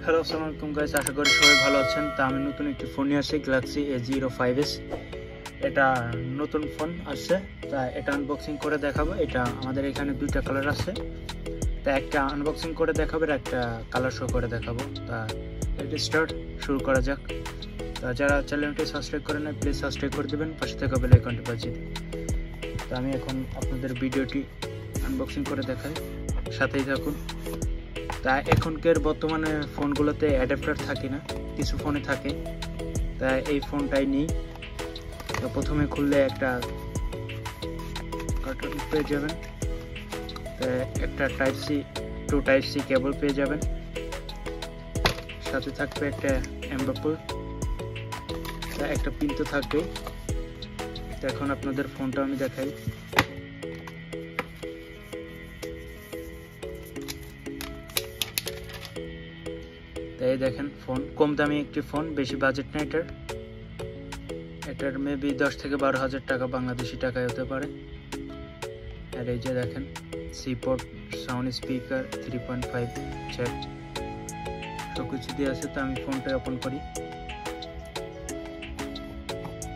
Hello আসসালামু আলাইকুম guys, আশা করি সবাই ভালো আছেন। তা আমি নতুন একটি ফোন নিয়ে আসছি, Galaxy A05S। এটা নতুন ফোন আসছে, তা এটা আনবক্সিং করে দেখাবো। এটা আমাদের এখানে দুইটা কালার আছে, তা একটা আনবক্সিং করে দেখাবো আর একটা কালার শো করে দেখাবো। তা এটা শুরু করা যাক। তা যারা চ্যানেলটি সাবস্ক্রাইব করে নেয় প্লিজ সাবস্ক্রাইব করে দেবেন, পাশে থাকা বেল আইকনটি বাজিয়ে দিন। তা আমি এখন আপনাদের ভিডিওটি আনবক্সিং করে দেখাই, সাথেই থাকুন। তা এখনকার বর্তমানে ফোনগুলোতে অ্যাডাপ্টার থাকে না, কিছু ফোনে থাকে। তা এই ফোনটাই নিই। তো প্রথমে খুললে একটা কার্টুন পেয়ে যাবেন, তা একটা টাইপ সি কেবল পেয়ে যাবেন, সাথে থাকবে একটা এমবাপল, তা একটা পিন তো থাকবে। তো এখন আপনাদের ফোনটা আমি দেখাই। তাই দেখেন, ফোন কম দামি একটি ফোন, বেশি বাজেট না এটার মেবি 10 থেকে 12,000 টাকা বাংলাদেশি টাকায় হতে পারে। আর এই যে দেখেন, সি-পোর্ট, সাউন্ড স্পিকার, 3.5 জ্যাক, সব কিছু দিয়ে আছে। তো আমি ফোনটা ওপেন করি।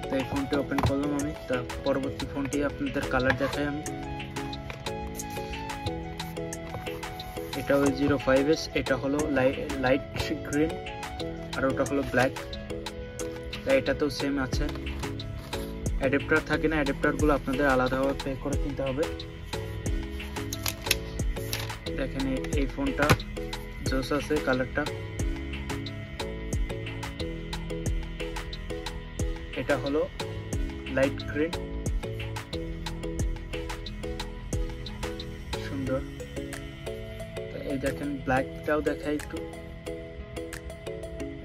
তাই ফোনটা ওপেন করলাম আমি। তা পরবর্তী ফোনটি আপনাদের কালার দেখাই আমি। এটা ওই A05S, এটা হলো লাইট গ্রিন আর ওটা হলো ব্ল্যাক। তাই এটাতেও সেম আছে, অ্যাডাপ্টার থাকে না, অ্যাডাপ্টারগুলো আপনাদের আলাদাভাবে পে করে কিনতে হবে। দেখেন এই ফোনটা জোস আছে, কালারটা এটা হলো লাইট গ্রিন, সুন্দর। এই দেখেন ব্ল্যাকটাও দেখাই একটু,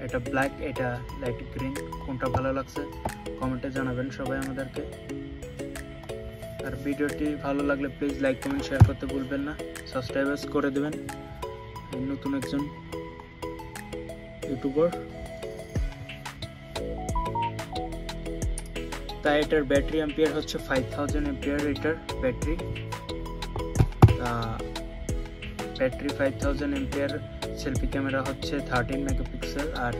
এটা ব্ল্যাক, এটা লাইট গ্রিন, কোনটা ভালো লাগছে কমেন্টে জানাবেন সবাই আমাদেরকে। আর ভিডিওটি ভালো লাগলে প্লিজ লাইক কমেন্ট শেয়ার করতে ভুলবেন না, সাবস্ক্রাইব করে দেবেন। নতুন একজন ইউটিউবার। তাই এটার ব্যাটারি অ্যাম্পিয়ার হচ্ছে 5000 অ্যাম্পিয়ার। এটার ব্যাটারি 5000 অ্যাম্পিয়ার। সেলফি ক্যামেরা হচ্ছে 13 মেগাপিক্সেল আর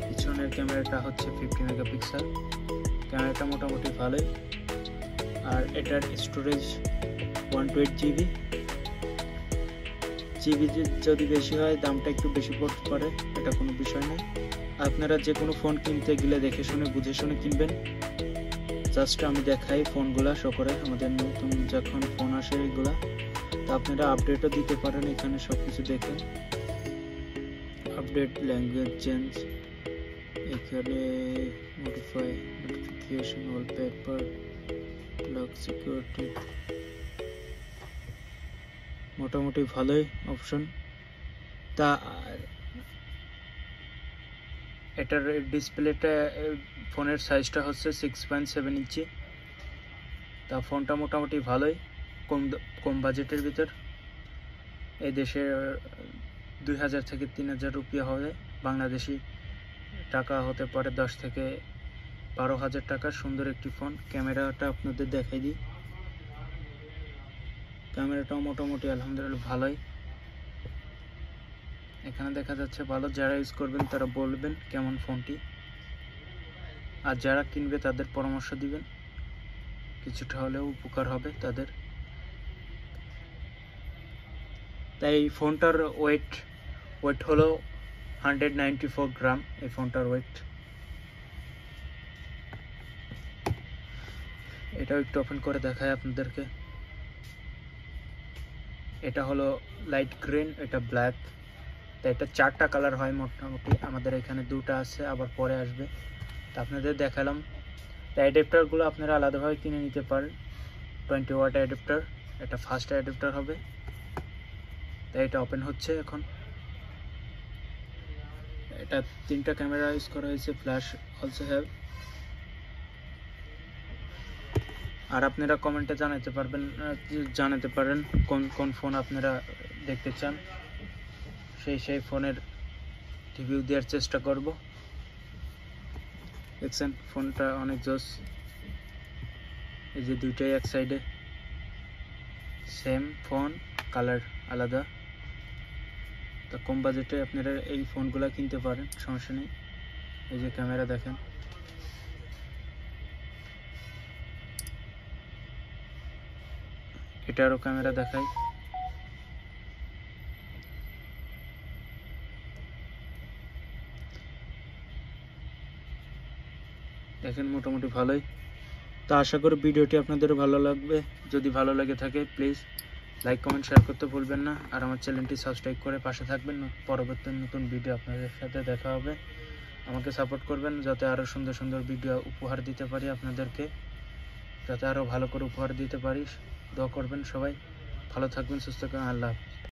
পিছনের ক্যামেরাটা হচ্ছে 50 মেগাপিক্সেল। ক্যামেরাটা মোটামুটি ভালোই। আর এটার স্টোরেজ 128 জিবি। যদি বেশি হয় দামটা একটু বেশি পড়তে পারে, এটা কোনো বিষয় নয়। আপনারা যে কোনো ফোন কিনতে গেলে দেখে শুনে বুঝে শুনে কিনবেন। জাস্ট আমি দেখাই ফোনগুলা শো করে, আমাদের নতুন যখন ফোন আসে এগুলা। তো আপনারা আপডেটও দিতে পারেন এখানে সব কিছু দেখে। আপডেট, ল্যাঙ্গুয়েজ চেঞ্জ, এখানে modify, notification, wallpaper, lock security, মোটামুটি ভালোই অপশন। তা এটার ডিসপ্লেটা, ফোনের সাইজটা হচ্ছে 6.7 ইঞ্চি। তা ফোনটা মোটামুটি ভালোই, কম বাজেটের ভিতর। এই দেশে 2000 থেকে 3000 রুপিয়া হবে, বাংলাদেশি টাকা হতে পারে 10 থেকে 12,000 টাকার সুন্দর একটি ফোন। ক্যামেরাটা আপনাদের দেখাই দিই। ক্যামেরাটাও মোটামুটি আলহামদুলিল্লাহ ভালোই, এখানে দেখা যাচ্ছে ভালো। যারা ইউজ করবেন তারা বলবেন কেমন ফোনটি, আর যারা কিনবে তাদের পরামর্শ দিবেন, কিছুটা হলেও উপকার হবে তাদের। তাই এই ফোনটার ওয়েট হলো 194 গ্রাম। এই ফোনটার ওয়েট। এটাও একটু ওপেন করে দেখায় আপনাদেরকে। এটা হলো লাইট গ্রিন, এটা ব্ল্যাক। তাই এটা 4টা কালার হয় মোটামুটি, আমাদের এখানে 2টা আছে, আবার পরে আসবে। তা আপনাদের দেখালাম। তাই অ্যাডাপ্টারগুলো আপনারা আলাদাভাবে কিনে নিতে পারেন। 20 ওয়াট অ্যাডাপ্টার, এটা ফাস্ট অ্যাডাপ্টার হবে। তাই এটা ওপেন হচ্ছে এখন। এটা 3টা ক্যামেরা ইউজ করা হয়েছে, ফ্ল্যাশ অলসো হ্যাভ। আর আপনারা কমেন্টে জানাতে পারেন কোন ফোন আপনারা দেখতে চান, সেই ফোনের রিভিউ দেওয়ার চেষ্টা করব। দেখছেন ফোনটা অনেক জোস। এই যে দুইটাই এক সাইডে, সেম ফোন, কালার আলাদা। তা কম বাজেটে আপনারা এই ফোনগুলো কিনতে পারেন, সমস্যা নেই। এই যে ক্যামেরা দেখেন, এটারও ক্যামেরা দেখাই। দেখেন মোটামুটি ভালোই। তো আশা করি ভিডিওটি আপনাদেরও ভালো লাগবে। যদি ভালো লেগে থাকে প্লিজ লাইক কমেন্ট শেয়ার করতে ভুলবেন না, আর আমার চ্যানেলটি সাবস্ক্রাইব করে পাশে থাকবেন। পরবর্তী নতুন ভিডিও আপনাদের সাথে দেখা হবে। আমাকে সাপোর্ট করবেন যাতে আরও সুন্দর সুন্দর ভিডিও উপহার দিতে পারি আপনাদেরকে, যাতে আরও ভালো করে উপহার দিতে পারি। দোয়া করবেন সবাই। ভালো থাকবেন, সুস্থ থাকবেন। আল্লাহ হাফেজ।